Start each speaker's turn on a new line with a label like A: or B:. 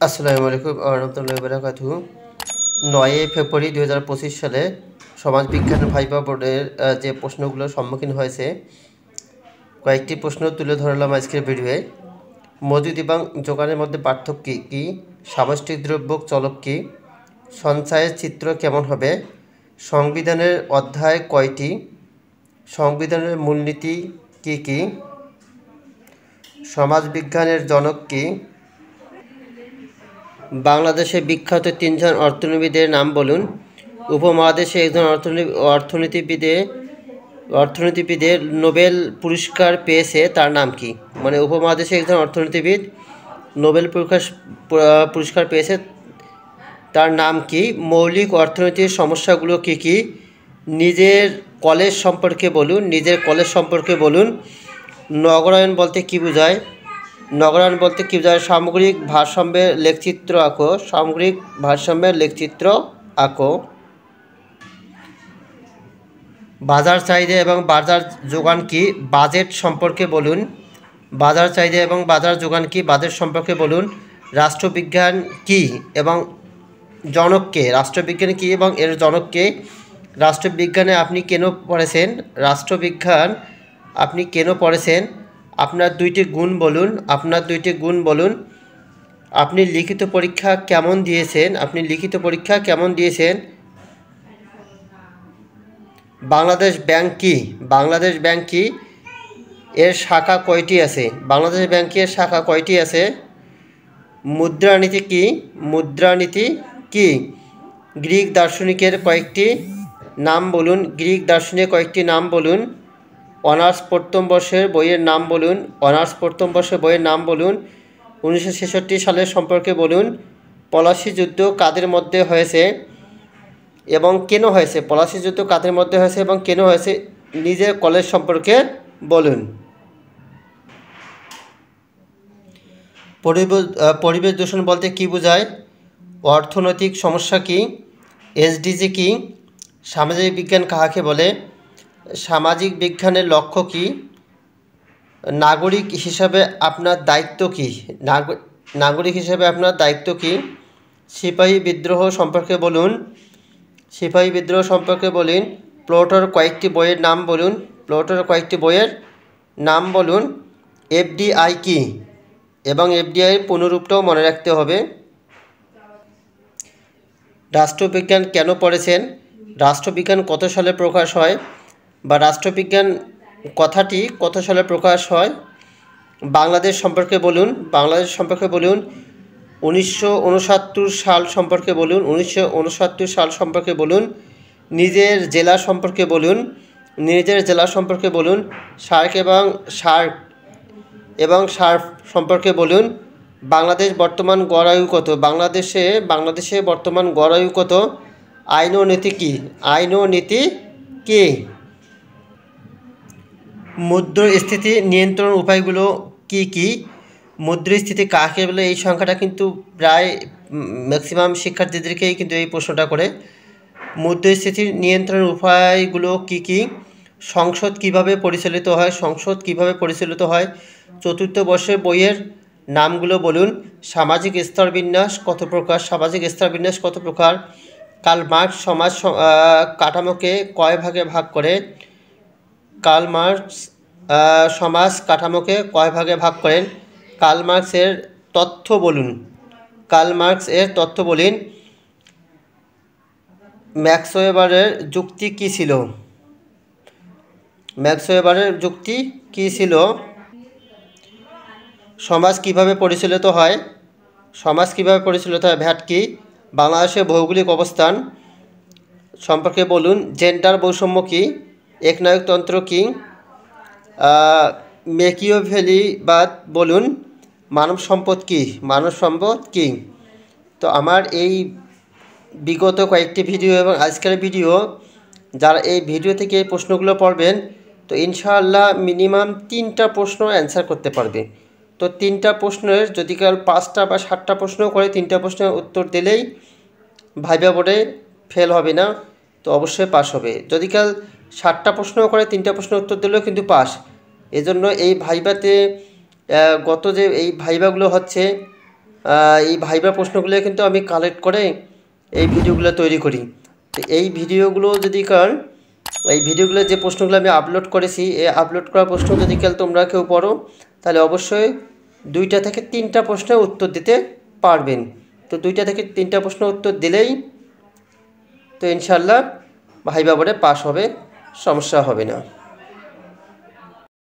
A: আসসালামু আলাইকুম রহমতুল্লাহি ওয়া বারাকাতুহু। 9 ফেব্রুয়ারি 2025 সালে সমাজবিজ্ঞান ভাইবা বোর্ডের যে প্রশ্নগুলোর সম্মুখীন হয়েছে কয়েকটি প্রশ্ন তুলে ধরলাম আজকের ভিডিওয়ে। মজুদ এবং যোগানের মধ্যে পার্থক্য কী, সামষ্টিক দ্রব্য চলক কী, সঞ্চয়ের চিত্র কেমন হবে, সংবিধানের অধ্যায় কয়টি, সংবিধানের মূলনীতি কী কী, সমাজবিজ্ঞানের জনক কী, বাংলাদেশে বিখ্যাত 3 জন অর্থনীতিবিদের নাম বলুন। উপমহাদেশে একজন অর্থনীতিবিদের নোবেল পুরস্কার পেয়েছে, তার নাম কি? মানে উপমহাদেশে একজন অর্থনীতিবিদ নোবেল পুরস্কার পেয়েছে, তার নাম কি? মৌলিক অর্থনীতির সমস্যাগুলো কি কি? নিজের কলেজ সম্পর্কে বলুন। নগরায়ণ বলতে কি বোঝায়? সামগ্রিক ভারসাম্যের লেখচিত্র আঁকো। বাজার চাহিদা এবং বাজার যোগান কি? বাজেট সম্পর্কে বলুন। রাষ্ট্রবিজ্ঞান কি এবং জনককে? এর জনককে? রাষ্ট্রবিজ্ঞানে আপনি কেন পড়েছেন? আপনার দুইটি গুণ বলুন। আপনি লিখিত পরীক্ষা কেমন দিয়েছেন? বাংলাদেশ ব্যাংক কি? এর শাখা কয়টি আছে? মুদ্রানীতি কি? গ্রিক দার্শনিকের কয়েকটি নাম বলুন। অনার্স প্রথম বর্ষের বইয়ের নাম বলুন। 1966 সালের সম্পর্কে বলুন। পলাশী যুদ্ধ কাদের মধ্যে হয়েছে এবং কেন হয়েছে? নিজের কলেজ সম্পর্কে বলুন। পরিবেশ দূষণ বলতে কি বোঝায়? অর্থনৈতিক সমস্যা কি? এসডিজি কি? সামাজিক বিজ্ঞান কাহাকে বলে? সামাজিক বিজ্ঞানের লক্ষ্য কি? নাগরিক হিসাবে আপনার দায়িত্ব কি? সিপাহী বিদ্রোহ সম্পর্কে বলুন। প্লেটোর কয়েকটি বইয়ের নাম বলুন। এফডিআই কি এবং এফডিআই এর পুনরূপটাও মনে রাখতে হবে। রাষ্ট্রবিজ্ঞান কেন পড়েছেন? রাষ্ট্রবিজ্ঞান কত সালে প্রকাশ হয় বা রাষ্ট্রবিজ্ঞান কথাটি কত সালে প্রকাশ হয়? বাংলাদেশ সম্পর্কে বলুন। 1969 সাল সম্পর্কে বলুন। নিজের জেলা সম্পর্কে বলুন। সার্ক এবং সার্ক সম্পর্কে বলুন। বাংলাদেশে বর্তমান গড় আয়ু কত? আইন ও নীতি কি? মুদ্রাস্ফীতি নিয়ন্ত্রণ উপায়গুলো কি কি? মুদ্রাস্ফীতি কাকে বলে? এই সংখ্যাটা কিন্তু প্রায় ম্যাক্সিমাম শিক্ষার্থীদেরকেই কিন্তু এই প্রশ্নটা করে। মুদ্রাস্ফীতি নিয়ন্ত্রণের উপায়গুলো কি কি? সংসদ কিভাবে পরিচালিত হয়? চতুর্থ বর্ষের বইয়ের নামগুলো বলুন। সামাজিক স্তরবিন্যাস কত প্রকার? কার্ল মার্কস সমাজ কাঠামোকে কয় ভাগে ভাগ করেন? কার্ল মার্কসের তথ্য বলুন। ম্যাক্স ওয়েবারের যুক্তি কী ছিল? সমাজ কিভাবে পরিচালিত হয়? ভ্যাট কি? বাংলাদেশের ভৌগোলিক অবস্থান সম্পর্কে বলুন। জেন্ডার বৈষম্য কি? একনায়কতন্ত্র কি? মেকিয়াভেলিবাদ বলুন। মানব সম্পদ কি? তো আমার এই বিগত কয়েকটি ভিডিও এবং আজকের ভিডিও, যারা এই ভিডিও থেকে এই প্রশ্নগুলো পড়বেন, তো ইনশাআল্লাহ মিনিমাম 3টা প্রশ্ন অ্যান্সার করতে পারবে। তো 3টা প্রশ্নের যদি কাল 5টা বা 7টা প্রশ্ন করে 3টা প্রশ্নের উত্তর দিলেই ভাইবা বোর্ডে ফেল হবে না, তো অবশ্যই পাস হবে। যদি কাল 7টা প্রশ্ন করে 3টা প্রশ্নের উত্তর দিলেও কিন্তু পাস। এজন্য এই ভাইবাতে গত যে এই ভাইবাগুলো হচ্ছে এই ভাইবা প্রশ্নগুলো কিন্তু আমি কালেক্ট করে এই ভিডিওগুলো তৈরি করি। তো এই ভিডিওগুলো যদি এই ভিডিওগুলো যে প্রশ্নগুলো আমি আপলোড করেছি, এই আপলোড করা প্রশ্ন যদি তোমরা কেউ পড়ো, তাহলে অবশ্যই 2টা থেকে 3টা প্রশ্নের উত্তর দিতে পারবেন। তো 2টা থেকে 3টা প্রশ্ন উত্তর দিলেই তো ইনশাল্লাহ ভাইবা বোর্ডে পাস হবে, সমস্যা হবে না।